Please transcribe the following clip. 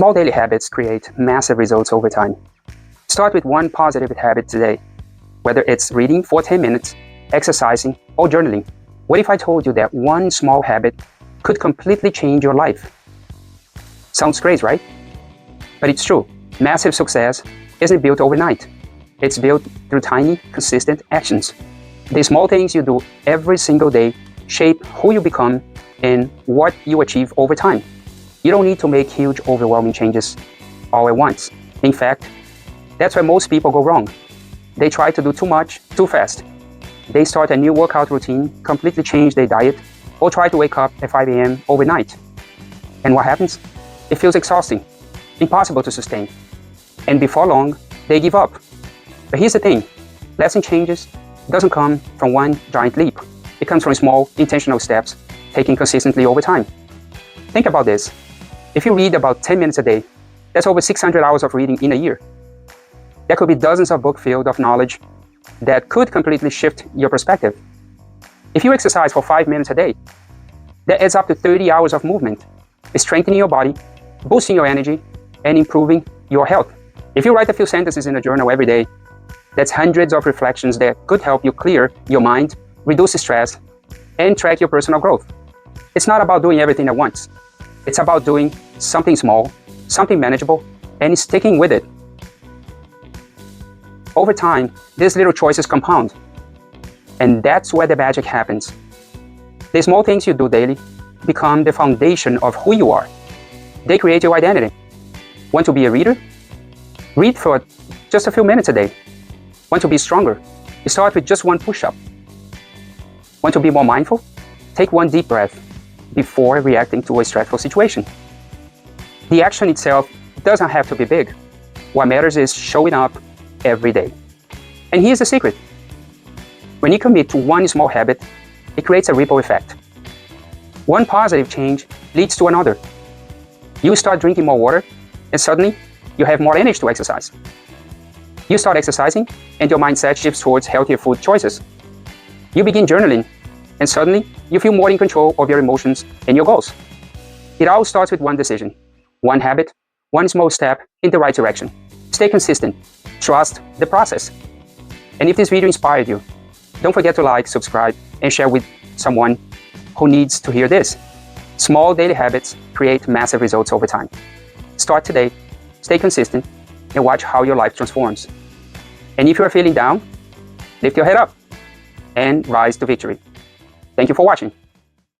Small daily habits create massive results over time. Start with one positive habit today, whether it's reading for 10 minutes, exercising, or journaling. What if I told you that one small habit could completely change your life? Sounds crazy, right? But it's true. Massive success isn't built overnight. It's built through tiny, consistent actions. The small things you do every single day shape who you become and what you achieve over time. You don't need to make huge, overwhelming changes all at once. In fact, that's where most people go wrong. They try to do too much, too fast. They start a new workout routine, completely change their diet, or try to wake up at 5 a.m. overnight. And what happens? It feels exhausting, impossible to sustain. And before long, they give up. But here's the thing, lasting changes doesn't come from one giant leap. It comes from small, intentional steps taken consistently over time. Think about this. If you read about 10 minutes a day, that's over 600 hours of reading in a year. There could be dozens of books filled of knowledge that could completely shift your perspective. If you exercise for 5 minutes a day, that adds up to 30 hours of movement, strengthening your body, boosting your energy, and improving your health. If you write a few sentences in a journal every day, that's hundreds of reflections that could help you clear your mind, reduce stress, and track your personal growth. It's not about doing everything at once. It's about doing something small, something manageable, and sticking with it. Over time, these little choices compound. And that's where the magic happens. The small things you do daily become the foundation of who you are. They create your identity. Want to be a reader? Read for just a few minutes a day. Want to be stronger? Start with just one push-up. Want to be more mindful? Take one deep breath before reacting to a stressful situation. The action itself doesn't have to be big. What matters is showing up every day. And here's the secret. When you commit to one small habit, it creates a ripple effect. One positive change leads to another. You start drinking more water, and suddenly you have more energy to exercise. You start exercising, and your mindset shifts towards healthier food choices. You begin journaling, and suddenly you feel more in control of your emotions and your goals. It all starts with one decision, one habit, one small step in the right direction. Stay consistent. Trust the process. And if this video inspired you, don't forget to like, subscribe, and share with someone who needs to hear this. Small daily habits create massive results over time. Start today, stay consistent, and watch how your life transforms. And if you are feeling down, lift your head up and rise to victory. Thank you for watching.